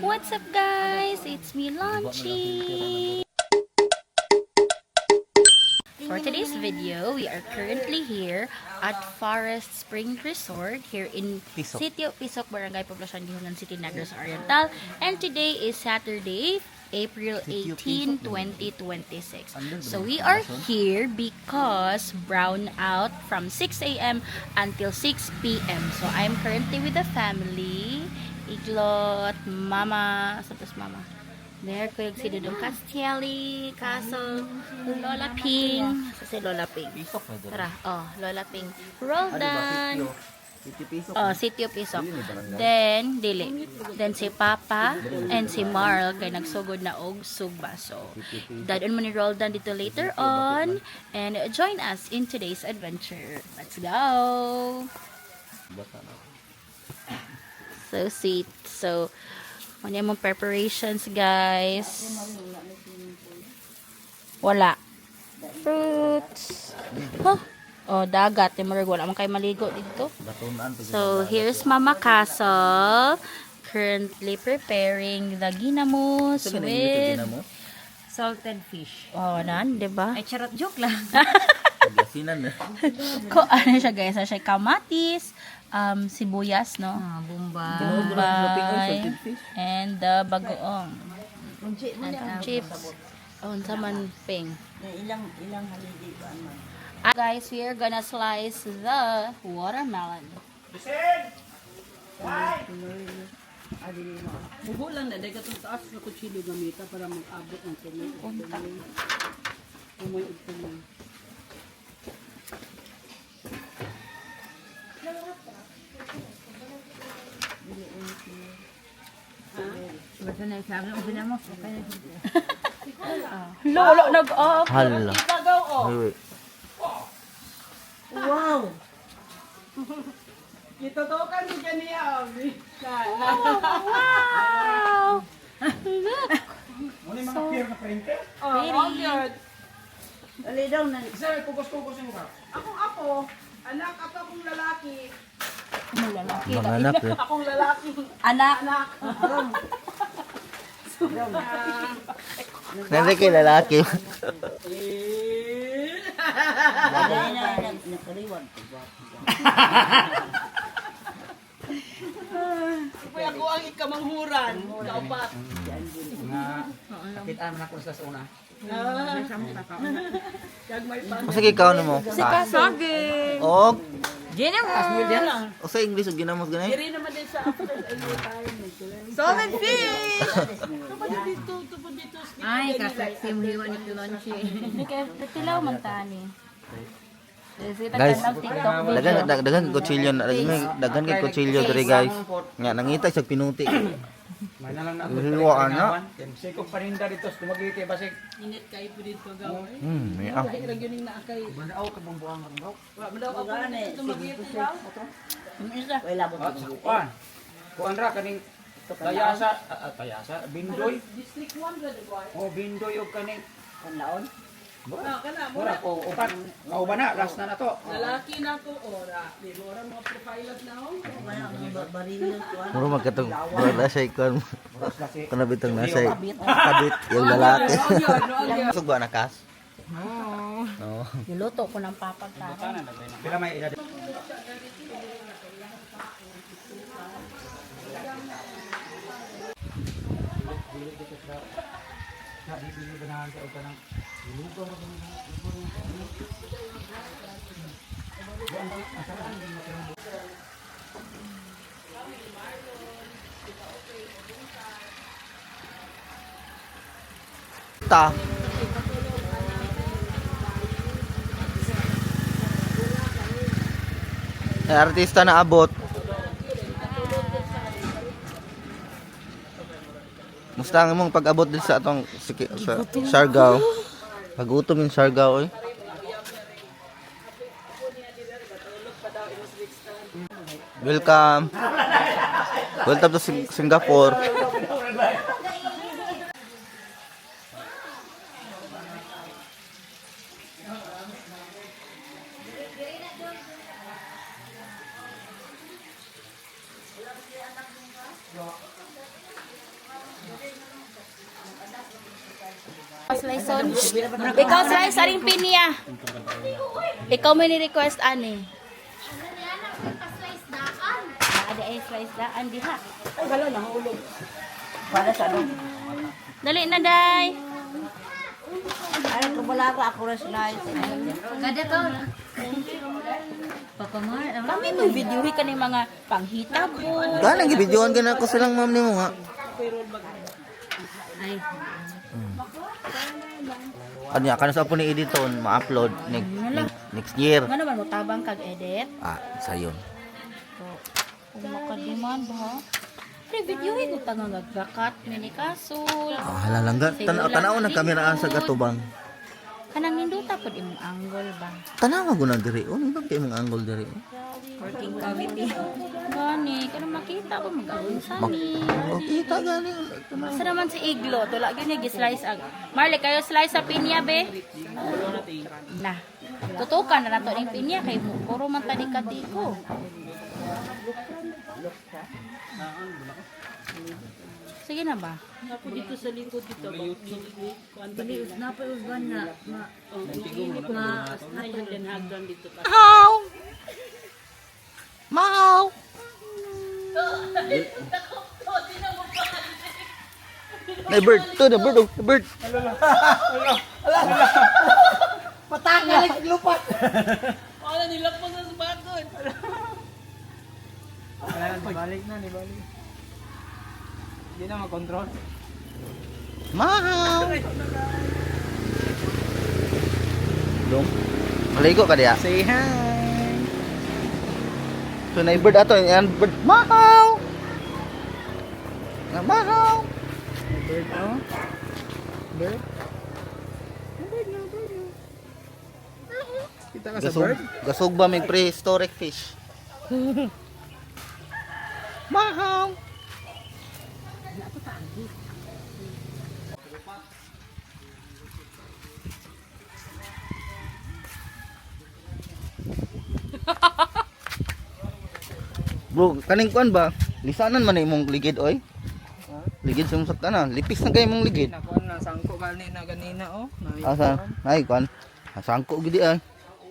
What's up guys? It's me Lanchi. For today's video, we are currently here at Forest Spring Resort here in Sitio Pisok, Barangay Poblacion, Gihungan City, Negros Oriental. And today is Saturday, April 18, 2026. So we are here because brown out from 6 a.m. until 6 p.m. So I'm currently with the family. Iglot, Mama, tapos Mama. There ko yung si Dudong Castelli, Castle, Lola Ping. Si Lola Ping. Tara, Lola Ping. Roldan. Sitio Pisok. Then, Dili. Then si Papa and si Marl kay nagsugod na og sugba. So, dadon mo ni Roldan dito later on. And join us in today's adventure. Let's go! So sweet. So, ano yung mga preparations, guys? Wala. Fruits. Dagat. Wala man kayo maligo dito. So, here's Mama Castle. Currently preparing the ginamos with salted fish. Diba? Ay, charot, joke lang. Ano siya, guys? Ano siya? Kamatis, sibuyas, no? Bombay, and bagoong. And chips. Saman ping. Ilang haligi ba man? Guys, we are gonna slice the watermelon. Buho lang na, dahil katong taas na kutsilo gamita para mag-abot ng tuloy. Umoy ito lang. Basta na isabi, usin mo. Lolo, nag-off. Hala. Wow! Itutukan mo dyan niya. Wow! Look! Muna yung mga peer na printer? Oh, good. Dali daw na. Sir, kukos-kukos yung mukha. Akong apo, anak, ato akong lalaki. Mga anak eh. Akong lalaki. Anak. Anak. Nandiyan kay lalaki. Dali na nakaliwan. Kaya ako ang ikamanghuran. Kaupat. Kapitaan na ko sa una. Kag may pan. Masa ikaw na mo? Si Kasaging. Og Yan. o sa English og ginamos ganay. Diri naman din sa after time. Solid fish! Tupad dito. Ay, kasaksi mo hiwan ni Tulonchi. Hindi kayo, tilaw man tani. Guys, dagan kutsilyo dagan kay kutsilyo diri guys. Nga nangita sa pinuti. May na lang na. Hiwa ana. Sikong paninda dito. Tumagiti basig. Init kayo po dito gawin. May ah. Ay, nagyuning na akay. Banaaw ka bumbuang ang raw. Wala daw ako dito tumagiti daw. Wala mo At kuan. Kuan ra kaning tayasa, bindoy. District 1 ba di ba? Oh, bindoy og kaning panlaon. Kana mura ko upat. Kauban na last na nato. lalaki na ko ora. Di mo ora mga profile na ho. Wala ang baril kuan. Muro magkatong wala siya ikon. Oras na si. Kana bitong nasa kabit yung lalaki. Sug ba nakas? No. Niluto ko ng papagkain. Pila may edad. Ta. Artista na abot. Musta ang imong pag-abot din sa atong sa Siargao? Pagutom yung Siargao eh. Welcome. Welcome to Singapore. Sliceon. Ikaw slice aring pinya. Ikaw may ni-request ani. Ada ay slice daan diha. Ay, gala, nahulog. Para sa ano? Dali na day. Ay, kumula ako na slice. Kada ko. Papa Mar, kami mo videohi ka ng mga panghita po. Ganang gibidyoan ka na ako silang ma'am nimo nga. Ay, Anya kana sa po ni editon ma-upload next year. nga naman mo tabang kag edit. Sayon. Kung makademand ha. Pre videohi ko tanga naggakat mini kasul. Hala lang ga. Tanaw na kamera sa gatubang. Kanang ninduta pod imong angle ba. Tanawa ko na diri. Ano ba kay imong angle diri? Working cavity. Gani, kana makita ba mag-unsa ni. Kita gani. Asa naman si Iglo, tula gyud ni gi-slice ag. Marley kayo slice sa pinya be. Na. Tutukan na nato ning pinya kay puro man tadi katiko. Sige na ba? Ako dito sa likod dito. Pili, napayusgan na. Ayun din hagdan dito. Mau. Mau. Nay bird, to the bird, the bird. Wala nila po sa bakod. Balik na, balik. Hindi na makontrol. Mau. Dong. Maligo ka diya. Say hi. So na bird ato, yan bird. Mau. Nga mau. Bird, oh. Bird. Kita ka sa bird? Gasog ba may prehistoric fish? Mahal. Bro, kaning kuan ba? Lisanan man imong ligid oy. Ligid sa imong sakana. Lipis na kay imong ligid. Nakuan na, sangko kanina ganina, oh. Asa? Nay kuan. Sangko gidi ay.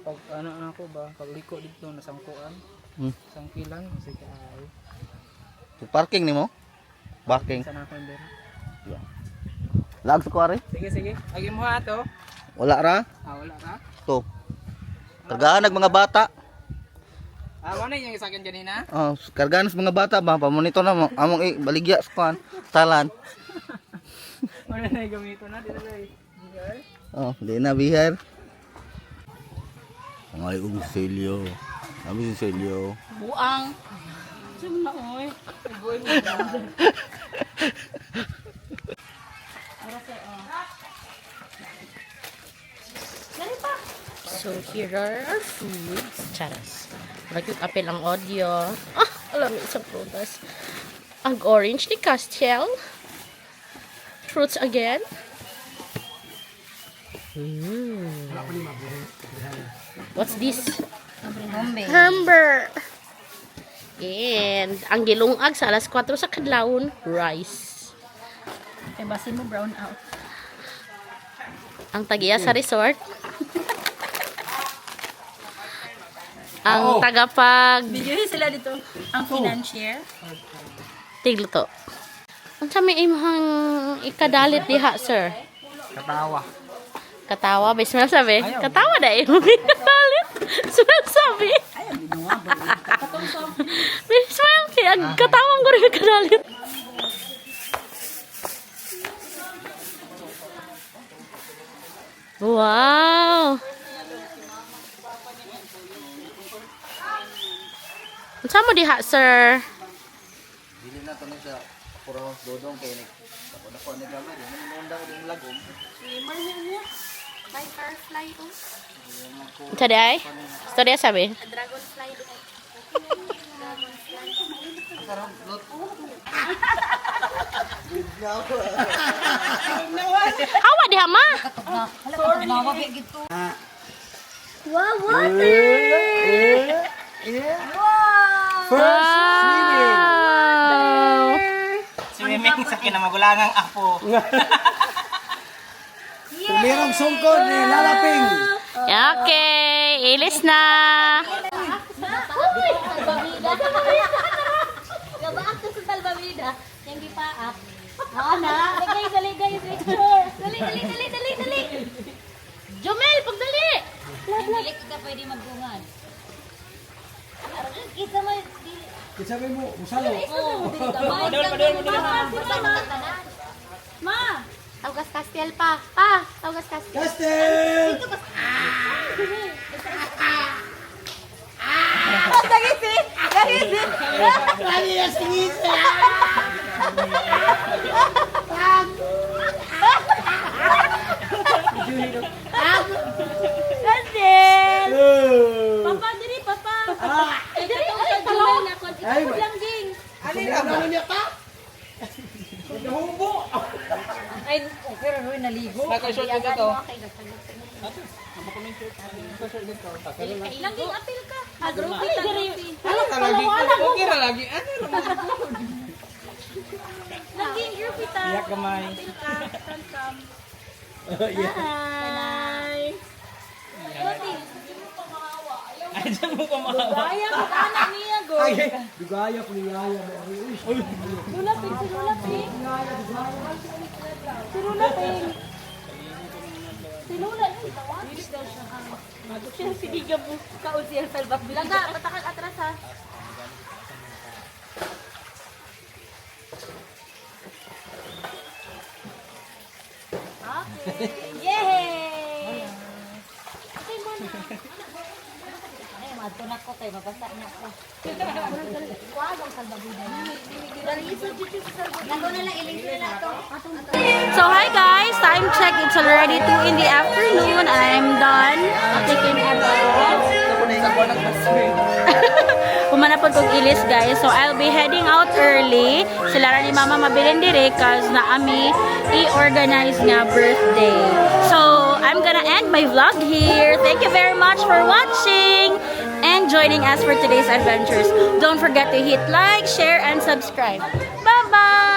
Pag ano ako ba, pag liko dito nasangkuan. Sangkilan kasi kay Parking nimo? Parking. sana ako din. Lag sa kuwari? Sige. Agi mo ha to. Wala ra. Wala ka. To. Kargaan ng mga bata. Ano yung sa akin kanina? Oh, kargaan sa mga bata ba pamonito na mo among baligya sa kuan. Talan. Wala na gamito na dito na. Oh, di na bihar. Ang ay Selyo. Ami si Selyo. Buang. Sumna oy. So here are our foods. Charas. Nag-apel ang audio. Alam mo isang prutas. Ang orange ni Castiel. Fruits again. What's this? Hamburger. And ang gilungag sa alas 4 sa kadlawon, rice. Eh, basin mo brown out. Ang tagiya sa resort. Ang tagapag Bigyan sila dito ang financier. tigluto. Ang sami imong ikadalit diha, sir. Katawa. Katawa, may smell sabi. Katawa na imong ikadalit. Smell sabi. May smell kaya katawang ko rin ikadalit. Wow! Unsa mo diha, sir? Dili na to ni sa puro dodong kay ni. Ako ni gamay, ni mundang ding lagom. May firefly oh. Unsa day? Storya sabi? Hawa diha ma. Wow, water! Wow! Swimming sa kinamagulangang apo. Merong sungkod ni Lalaping. Okay, ilis na. Gabaak to sa Salbamida. Yang gipaak. Oo na. Dali, picture. Dali. Jomel, pagdali. Dili ka pwede magbungad. Kita mo, Sabi mo, musalo. Ma! Taugas Castel pa. Taugas Castel. Castel! Castel! Papa, diri, papa. Diri, ay, talaw na. Ikot lang, Jing. Ano niya pa? Naghubo! Ay, pero Roy naligo. Naka-short dito to. Langging apil ka. Agrupi ta, grupi. Lagi ko. Okay ra lagi. Ano ra? Langging grupi ta. Iyak kamay. Hi. Ay, diyan mo kumawa. Kaya ko anak niya, go. Dugaya po niya. Lulaping. Si Lula, yung tawag. Siya siniga mo. Kaon siya salbak. Langga, patakal atras ha. Okay. Yay! Okay mo na. Ay, matunak ko kay mabasa niya ko. So hi guys, time check. It's already 2 in the afternoon. I'm done taking a bath. Pumanapod kong ilis guys. So I'll be heading out early. Sila ra ni mama mabilin dire cause na ami i-organize nga birthday. So I'm gonna end my vlog here. Thank you very much for watching and joining us for today's adventures. Don't forget to hit like, share, and subscribe. Bye-bye!